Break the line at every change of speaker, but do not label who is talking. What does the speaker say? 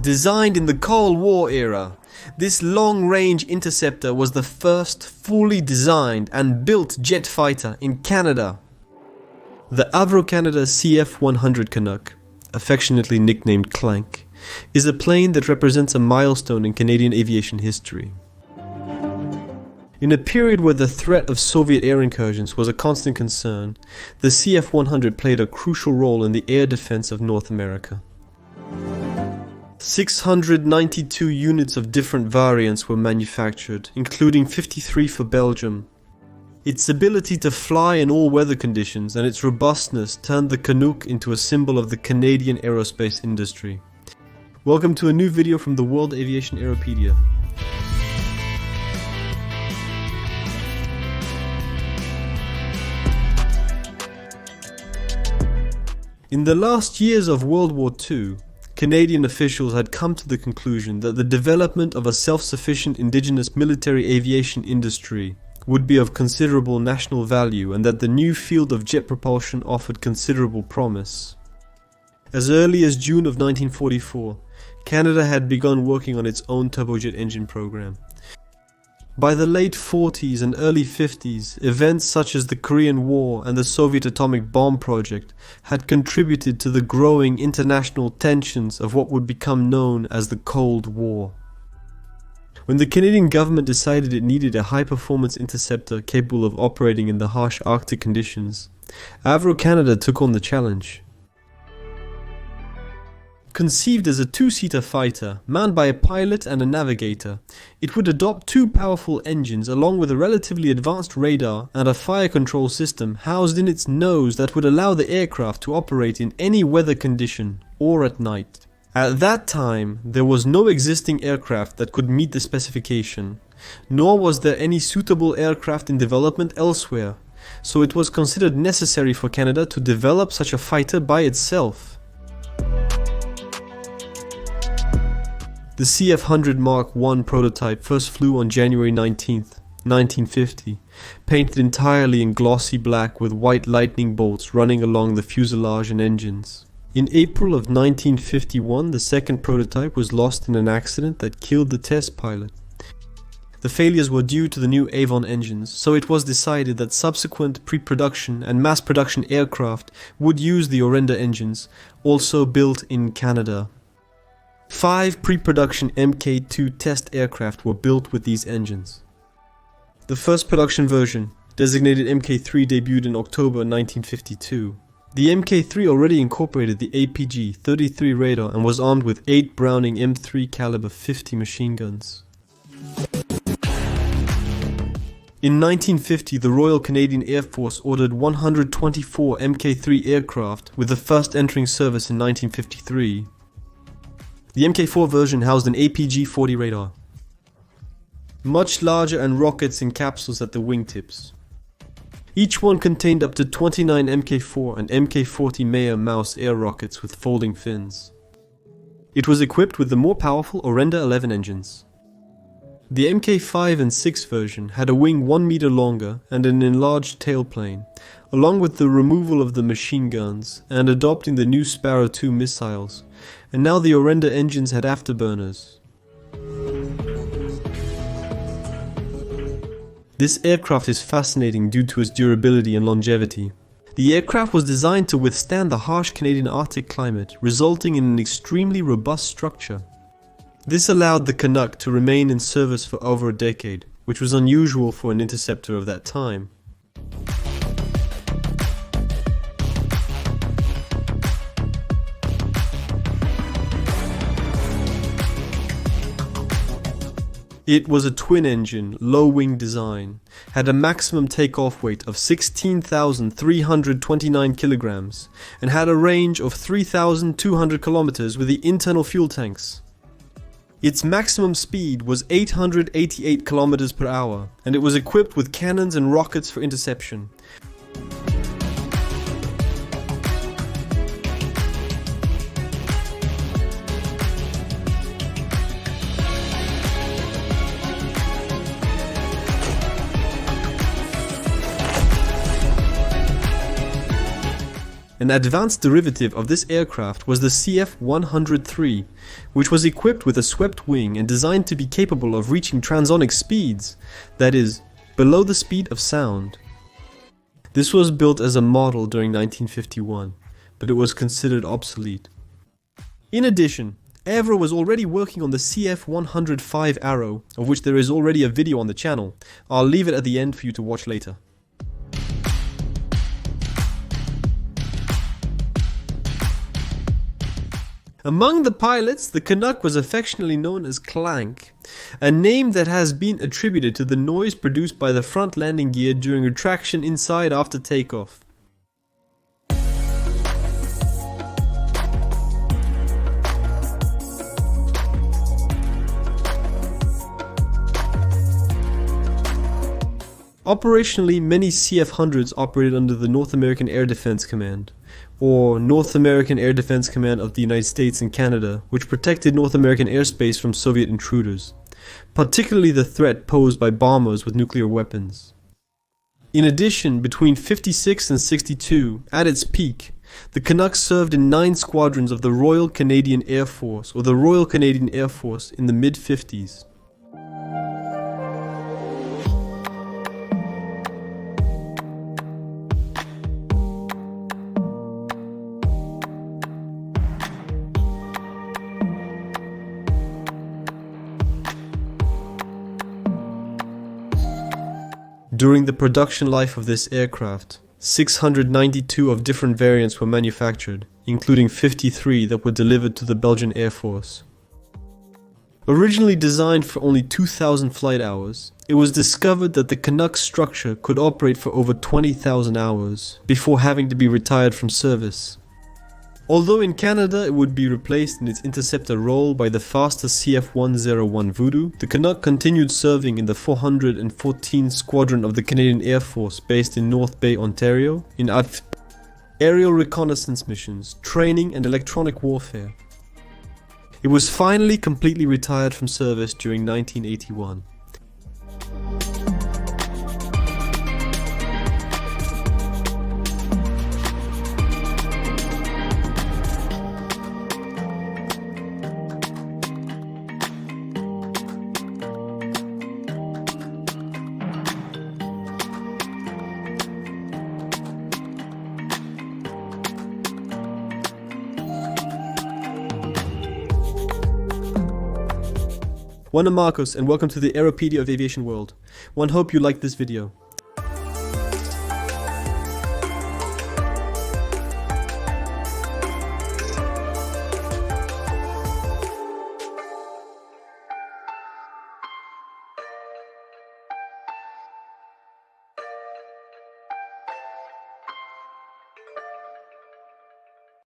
Designed in the Cold War era, this long-range interceptor was the first fully designed and built jet fighter in Canada. The Avro-Canada CF-100 Canuck, affectionately nicknamed Clank, is a plane that represents a milestone in Canadian aviation history. In a period where the threat of Soviet air incursions was a constant concern, the CF-100 played a crucial role in the air defense of North America. 692 units of different variants were manufactured, including 53 for Belgium. Its ability to fly in all weather conditions and its robustness turned the Canuck into a symbol of the Canadian aerospace industry. Welcome to a new video from the World Aviation Aeropedia. In the last years of World War II, Canadian officials had come to the conclusion that the development of a self-sufficient indigenous military aviation industry would be of considerable national value and that the new field of jet propulsion offered considerable promise. As early as June of 1944, Canada had begun working on its own turbojet engine program. By the late 40s and early 50s, events such as the Korean War and the Soviet atomic bomb project had contributed to the growing international tensions of what would become known as the Cold War. When the Canadian government decided it needed a high-performance interceptor capable of operating in the harsh Arctic conditions, Avro-Canada took on the challenge. Conceived as a two-seater fighter, manned by a pilot and a navigator, it would adopt two powerful engines along with a relatively advanced radar and a fire control system housed in its nose that would allow the aircraft to operate in any weather condition or at night. At that time, there was no existing aircraft that could meet the specification, nor was there any suitable aircraft in development elsewhere, so it was considered necessary for Canada to develop such a fighter by itself. The CF-100 Mark I prototype first flew on January 19, 1950, painted entirely in glossy black with white lightning bolts running along the fuselage and engines. In April of 1951, the second prototype was lost in an accident that killed the test pilot. The failures were due to the new Avon engines, so it was decided that subsequent pre-production and mass production aircraft would use the Orenda engines, also built in Canada. 5 pre-production Mk2 test aircraft were built with these engines. The first production version, designated Mk3, debuted in October 1952. The Mk3 already incorporated the APG-33 radar and was armed with 8 Browning M3 caliber 50 machine guns. In 1950, the Royal Canadian Air Force ordered 124 Mk3 aircraft, with the first entering service in 1953. The Mk4 version housed an APG-40 radar, much larger, and rockets in capsules at the wingtips. Each one contained up to 29 Mk4 and Mk40 Meyer Mouse air rockets with folding fins. It was equipped with the more powerful Orenda 11 engines. The Mk5 and 6 version had a wing 1 meter longer and an enlarged tailplane, along with the removal of the machine guns and adopting the new Sparrow 2 missiles, and now the Orenda engines had afterburners. This aircraft is fascinating due to its durability and longevity. The aircraft was designed to withstand the harsh Canadian Arctic climate, resulting in an extremely robust structure. This allowed the Canuck to remain in service for over a decade, which was unusual for an interceptor of that time. It was a twin-engine, low-wing design, had a maximum takeoff weight of 16,329 kilograms, and had a range of 3,200 kilometers with the internal fuel tanks. Its maximum speed was 888 kilometers per hour, and it was equipped with cannons and rockets for interception. An advanced derivative of this aircraft was the CF-100 which was equipped with a swept wing and designed to be capable of reaching transonic speeds, that is, below the speed of sound. This was built as a model during 1951, but it was considered obsolete. In addition, Avro was already working on the CF-105 Arrow, of which there is already a video on the channel. I'll leave it at the end for you to watch later. Among the pilots, the Canuck was affectionately known as Clank, a name that has been attributed to the noise produced by the front landing gear during retraction inside after takeoff. Operationally, many CF-100s operated under the North American Air Defense Command, or North American Air Defense Command of the United States and Canada, which protected North American airspace from Soviet intruders, particularly the threat posed by bombers with nuclear weapons. In addition, between 56 and 62, at its peak, the Canuck served in 9 squadrons of the Royal Canadian Air Force, or the Royal Canadian Air Force, in the mid-50s. During the production life of this aircraft, 692 of different variants were manufactured, including 53 that were delivered to the Belgian Air Force. Originally designed for only 2,000 flight hours, it was discovered that the Canuck structure could operate for over 20,000 hours before having to be retired from service. Although in Canada it would be replaced in its interceptor role by the faster CF-101 Voodoo, the Canuck continued serving in the 414th Squadron of the Canadian Air Force based in North Bay, Ontario, in aerial reconnaissance missions, training and electronic warfare. It was finally completely retired from service during 1981. One Marcos and welcome to the Aeropedia of Aviation World. One hope you liked this video.